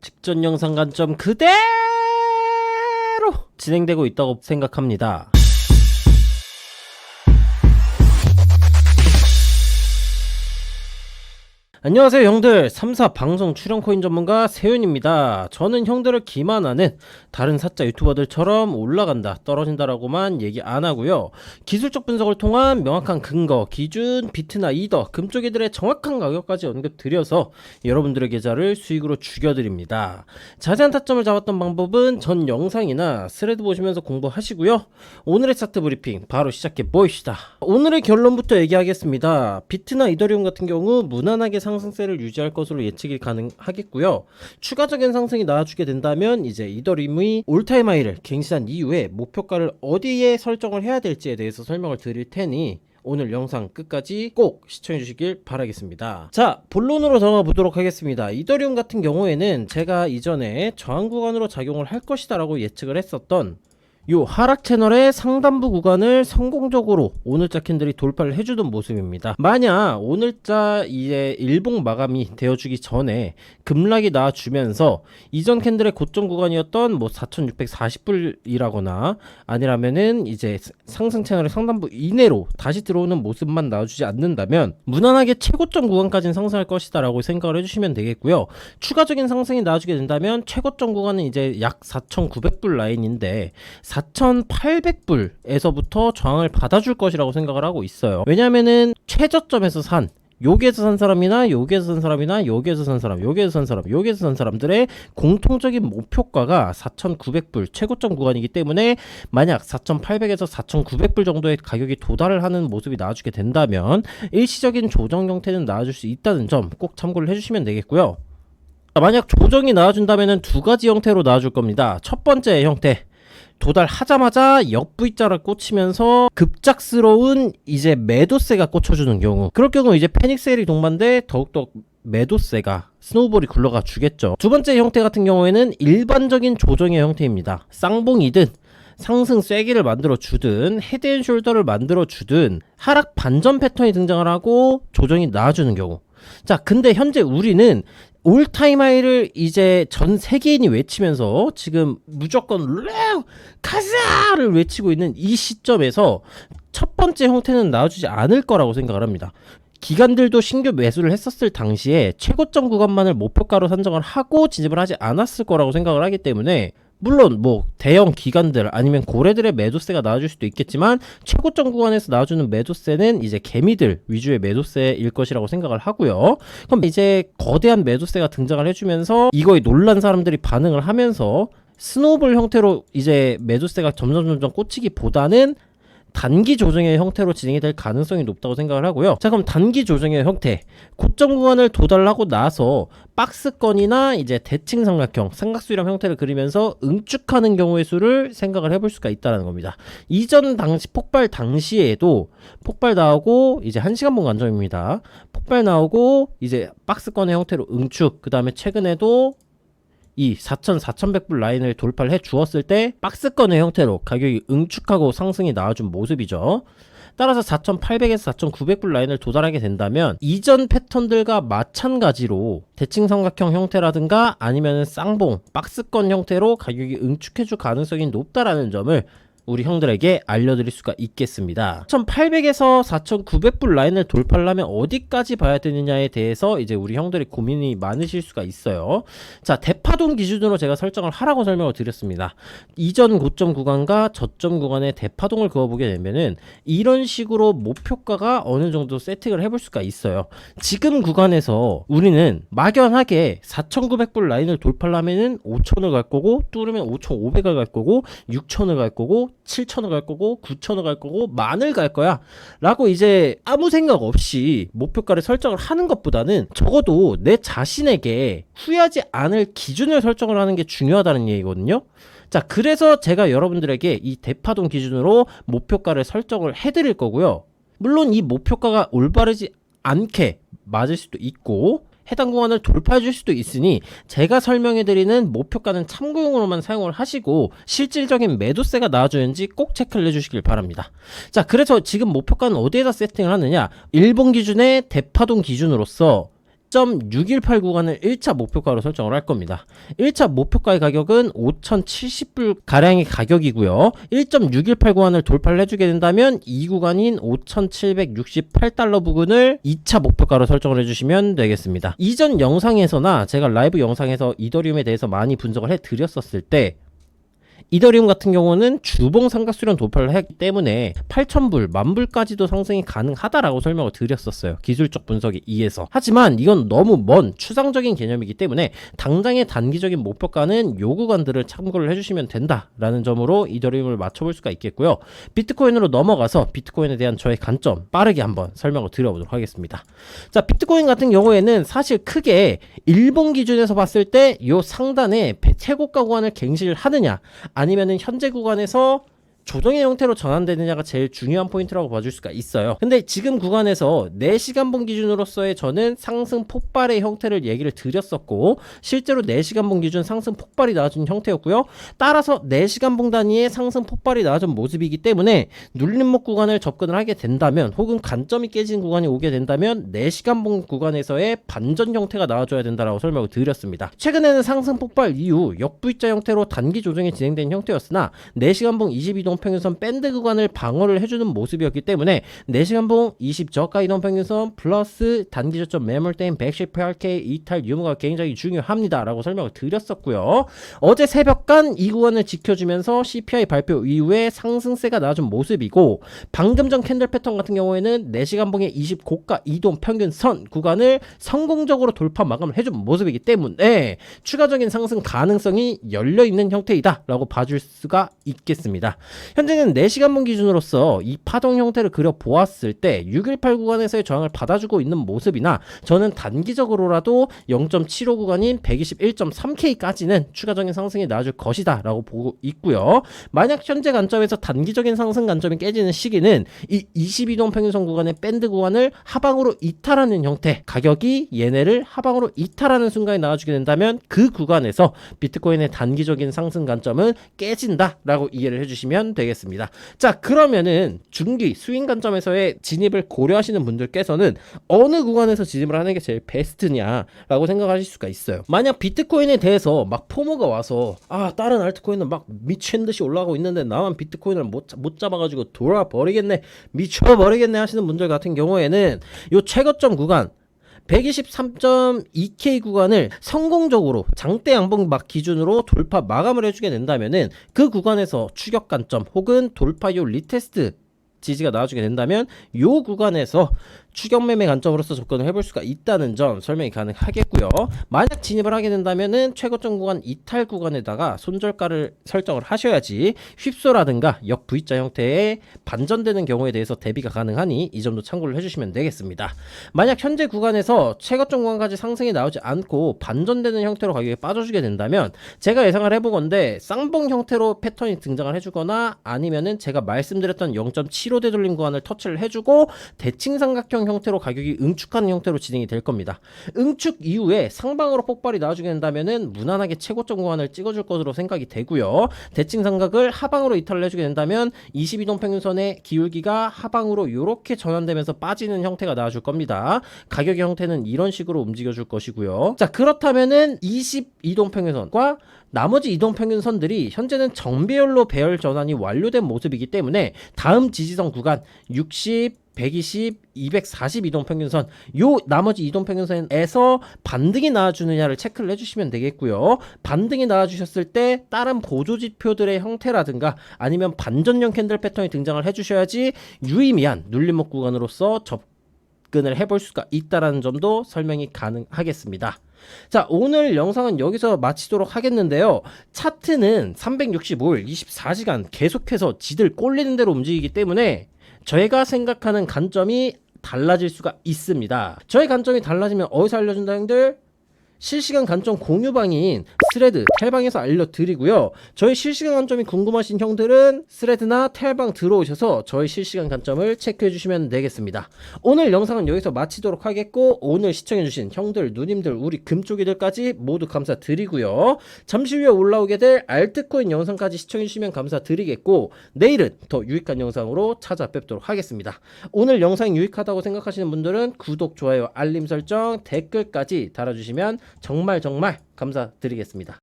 직전 영상 관점 그대로 진행되고 있다고 생각합니다. 안녕하세요 형들, 3사 방송 출연 코인 전문가 세윤입니다. 저는 형들을 기만하는 다른 사짜 유튜버들처럼 올라간다 떨어진다라고만 얘기 안 하고요, 기술적 분석을 통한 명확한 근거, 기준, 비트나 이더, 금쪽이들의 정확한 가격까지 언급드려서 여러분들의 계좌를 수익으로 죽여드립니다. 자세한 타점을 잡았던 방법은 전 영상이나 스레드 보시면서 공부하시고요. 오늘의 차트 브리핑 바로 시작해 보입시다. 오늘의 결론부터 얘기하겠습니다. 비트나 이더리움 같은 경우 무난하게 상승세를 유지할 것으로 예측이 가능하겠고요. 추가적인 상승이 나와주게 된다면 이제 이더리움이 올타임 하이를 갱신한 이후에 목표가를 어디에 설정을 해야 될지에 대해서 설명을 드릴 테니 오늘 영상 끝까지 꼭 시청해 주시길 바라겠습니다. 자, 본론으로 들어가 보도록 하겠습니다. 이더리움 같은 경우에는 제가 이전에 저항 구간으로 작용을 할 것이다 라고 예측을 했었던 요 하락 채널의 상단부 구간을 성공적으로 오늘자 캔들이 돌파를 해주던 모습입니다. 만약 오늘자 이제 일봉 마감이 되어주기 전에 급락이 나와주면서 이전 캔들의 고점 구간이었던 뭐 4,640불이라거나 아니라면은 이제 상승 채널의 상단부 이내로 다시 들어오는 모습만 나와주지 않는다면 무난하게 최고점 구간까지는 상승할 것이다 라고 생각을 해주시면 되겠고요. 추가적인 상승이 나와주게 된다면 최고점 구간은 이제 약 4,900불 라인인데 4,800불에서부터 저항을 받아줄 것이라고 생각을 하고 있어요. 왜냐면은 최저점에서 산 여기에서 산 사람이나 여기에서 산 사람이나 여기에서 산 사람, 여기에서 산 사람, 여기에서 산 사람들의 공통적인 목표가가 4,900불 최고점 구간이기 때문에 만약 4,800에서 4,900불 정도의 가격이 도달을 하는 모습이 나와주게 된다면 일시적인 조정 형태는 나와줄 수 있다는 점 꼭 참고를 해주시면 되겠고요. 만약 조정이 나와준다면 두 가지 형태로 나와줄 겁니다. 첫 번째 형태, 도달하자마자 역V자를 꽂히면서 급작스러운 이제 매도세가 꽂혀주는 경우, 그럴 경우 이제 패닉세일이 동반돼 더욱더 매도세가 스노우볼이 굴러가 주겠죠. 두 번째 형태 같은 경우에는 일반적인 조정의 형태입니다. 쌍봉이든 상승 쐐기를 만들어 주든 헤드앤숄더를 만들어 주든 하락 반전 패턴이 등장을 하고 조정이 나와주는 경우. 자, 근데 현재 우리는 올타임 하이를 이제 전 세계인이 외치면서 지금 무조건 레오 가자를 외치고 있는 이 시점에서 첫 번째 형태는 나와주지 않을 거라고 생각을 합니다. 기관들도 신규 매수를 했었을 당시에 최고점 구간만을 목표가로 산정을 하고 진입을 하지 않았을 거라고 생각을 하기 때문에, 물론 뭐 대형 기관들 아니면 고래들의 매도세가 나와줄 수도 있겠지만 최고점 구간에서 나와주는 매도세는 이제 개미들 위주의 매도세일 것이라고 생각을 하고요. 그럼 이제 거대한 매도세가 등장을 해주면서 이거에 놀란 사람들이 반응을 하면서 스노우볼 형태로 이제 매도세가 점점 꽂히기보다는 단기 조정의 형태로 진행이 될 가능성이 높다고 생각을 하고요. 자, 그럼 단기 조정의 형태, 고점 구간을 도달하고 나서 박스권이나 이제 대칭 삼각형, 삼각수렴 형태를 그리면서 응축하는 경우의 수를 생각을 해볼 수가 있다는 겁니다. 이전 당시 폭발 당시에도 폭발 나오고 이제 1시간봉 관점입니다. 폭발 나오고 이제 박스권의 형태로 응축, 그 다음에 최근에도 이 4,100불 라인을 돌파를 해 주었을 때 박스권의 형태로 가격이 응축하고 상승이 나와준 모습이죠. 따라서 4,800에서 4,900불 라인을 도달하게 된다면 이전 패턴들과 마찬가지로 대칭 삼각형 형태라든가 아니면 쌍봉, 박스권 형태로 가격이 응축해줄 가능성이 높다라는 점을 우리 형들에게 알려드릴 수가 있겠습니다. 4,800에서 4,900불 라인을 돌파하려면 어디까지 봐야 되느냐에 대해서 이제 우리 형들이 고민이 많으실 수가 있어요. 자, 대파동 기준으로 제가 설정을 하라고 설명을 드렸습니다. 이전 고점 구간과 저점 구간의 대파동을 그어보게 되면은 이런 식으로 목표가가 어느 정도 세팅을 해볼 수가 있어요. 지금 구간에서 우리는 막연하게 4,900불 라인을 돌파하려면은 5,000을 갈 거고, 뚫으면 5,500을 갈 거고, 6,000을 갈 거고, 7,000을 갈 거고, 9,000을 갈 거고, 10,000을 갈 거야 라고 이제 아무 생각 없이 목표가를 설정을 하는 것보다는 적어도 내 자신에게 후회하지 않을 기준을 설정을 하는 게 중요하다는 얘기거든요. 자, 그래서 제가 여러분들에게 이 대파동 기준으로 목표가를 설정을 해드릴 거고요. 물론 이 목표가가 올바르지 않게 맞을 수도 있고 해당 구간을 돌파해 줄 수도 있으니 제가 설명해드리는 목표가는 참고용으로만 사용을 하시고 실질적인 매도세가 나와주는지 꼭 체크를 해주시길 바랍니다. 자, 그래서 지금 목표가는 어디에다 세팅을 하느냐, 일본 기준의 대파동 기준으로서 2.618 구간을 1차 목표가로 설정을 할 겁니다. 1차 목표가의 가격은 5,070불 가량의 가격이고요. 1.618 구간을 돌파를 해주게 된다면 이 구간인 5,768달러 부근을 2차 목표가로 설정을 해주시면 되겠습니다. 이전 영상에서나 제가 라이브 영상에서 이더리움에 대해서 많이 분석을 해드렸었을 때 이더리움 같은 경우는 주봉 삼각수렴 돌파를 했기 때문에 8,000불, 10,000불까지도 상승이 가능하다라고 설명을 드렸었어요. 기술적 분석에 의해서. 하지만 이건 너무 먼 추상적인 개념이기 때문에 당장의 단기적인 목표가는 요 구간들을 참고를 해주시면 된다라는 점으로 이더리움을 맞춰볼 수가 있겠고요. 비트코인으로 넘어가서 비트코인에 대한 저의 관점 빠르게 한번 설명을 드려보도록 하겠습니다. 자, 비트코인 같은 경우에는 사실 크게 일본 기준에서 봤을 때 요 상단에 최고가 구간을 갱신을 하느냐 아니면은 현재 구간에서 조정의 형태로 전환되느냐가 제일 중요한 포인트라고 봐줄 수가 있어요. 근데 지금 구간에서 4시간봉 기준으로서의 저는 상승 폭발의 형태를 얘기를 드렸었고 실제로 4시간봉 기준 상승 폭발이 나와준 형태였고요. 따라서 4시간봉 단위의 상승 폭발이 나와준 모습이기 때문에 눌림목 구간을 접근을 하게 된다면 혹은 관점이 깨진 구간이 오게 된다면 4시간봉 구간에서의 반전 형태가 나와줘야 된다라고 설명을 드렸습니다. 최근에는 상승 폭발 이후 역V자 형태로 단기 조정이 진행된 형태였으나 4시간봉 22동 이동평균선 밴드 구간을 방어를 해주는 모습이었기 때문에 4시간봉 20저가 이동평균선 플러스 단기 저점 매물대인 118K 이탈 유무가 굉장히 중요합니다 라고 설명을 드렸었고요. 어제 새벽간 이 구간을 지켜주면서 CPI 발표 이후에 상승세가 나와준 모습이고 방금 전 캔들 패턴 같은 경우에는 4시간봉의 20고가 이동평균선 구간을 성공적으로 돌파 마감을 해준 모습이기 때문에 추가적인 상승 가능성이 열려있는 형태이다 라고 봐줄 수가 있겠습니다. 현재는 4시간봉 기준으로서 이 파동 형태를 그려보았을 때 618 구간에서의 저항을 받아주고 있는 모습이나 저는 단기적으로라도 0.75 구간인 121.3K까지는 추가적인 상승이 나와줄 것이다 라고 보고 있고요. 만약 현재 관점에서 단기적인 상승 관점이 깨지는 시기는 이 22동 평균선 구간의 밴드 구간을 하방으로 이탈하는 형태, 가격이 얘네를 하방으로 이탈하는 순간에 나와주게 된다면 그 구간에서 비트코인의 단기적인 상승 관점은 깨진다 라고 이해를 해주시면 되겠습니다. 자, 그러면은 중기 스윙 관점에서의 진입을 고려하시는 분들께서는 어느 구간에서 진입을 하는 게 제일 베스트냐 라고 생각하실 수가 있어요. 만약 비트코인에 대해서 막 포모가 와서 다른 알트코인은 막 미친 듯이 올라가고 있는데 나만 비트코인을 못 잡아가지고 돌아버리겠네, 미쳐버리겠네 하시는 분들 같은 경우에는 요 최고점 구간 123.2K 구간을 성공적으로 장대 양봉막 기준으로 돌파 마감을 해주게 된다면은 그 구간에서 추격 관점 혹은 돌파요 리테스트 지지가 나와주게 된다면 요 구간에서 추격 매매 관점으로서 접근을 해볼 수가 있다는 점 설명이 가능하겠고요. 만약 진입을 하게 된다면은 최고점 구간 이탈 구간에다가 손절가를 설정을 하셔야지 휩소라든가 역 V자 형태의 반전되는 경우에 대해서 대비가 가능하니 이 점도 참고를 해주시면 되겠습니다. 만약 현재 구간에서 최고점 구간까지 상승이 나오지 않고 반전되는 형태로 가격이 빠져주게 된다면 제가 예상을 해보건데 쌍봉 형태로 패턴이 등장을 해주거나 아니면은 제가 말씀드렸던 0.75 되돌림 구간을 터치를 해주고 대칭삼각형 형태로 가격이 응축하는 형태로 진행이 될 겁니다. 응축 이후에 상방으로 폭발이 나와주게 된다면은 무난하게 최고점 구간을 찍어줄 것으로 생각이 되고요. 대칭삼각을 하방으로 이탈을 해주게 된다면 22동 평균선의 기울기가 하방으로 이렇게 전환되면서 빠지는 형태가 나와줄 겁니다. 가격의 형태는 이런 식으로 움직여줄 것이고요. 자, 그렇다면은 22동 평균선과 나머지 이동평균선들이 현재는 정배열로 배열 전환이 완료된 모습이기 때문에 다음 지지선 구간 60, 120, 240 이동평균선 요 나머지 이동평균선에서 반등이 나와주느냐를 체크를 해주시면 되겠고요. 반등이 나와주셨을 때 다른 보조지표들의 형태라든가 아니면 반전형 캔들 패턴이 등장을 해주셔야지 유의미한 눌림목 구간으로서 접근을 해볼 수가 있다는 점도 설명이 가능하겠습니다. 자, 오늘 영상은 여기서 마치도록 하겠는데요. 차트는 365일 24시간 계속해서 지들 꼴리는 대로 움직이기 때문에 저희가 생각하는 관점이 달라질 수가 있습니다. 저희 관점이 달라지면 어디서 알려준다 형들? 실시간 관점 공유방인 스레드 텔방에서 알려드리고요. 저희 실시간 관점이 궁금하신 형들은 스레드나 텔방 들어오셔서 저희 실시간 관점을 체크해 주시면 되겠습니다. 오늘 영상은 여기서 마치도록 하겠고, 오늘 시청해주신 형들, 누님들, 우리 금쪽이들까지 모두 감사드리고요. 잠시 후에 올라오게 될 알트코인 영상까지 시청해주시면 감사드리겠고, 내일은 더 유익한 영상으로 찾아뵙도록 하겠습니다. 오늘 영상이 유익하다고 생각하시는 분들은 구독, 좋아요, 알림 설정, 댓글까지 달아주시면 정말 감사드리겠습니다.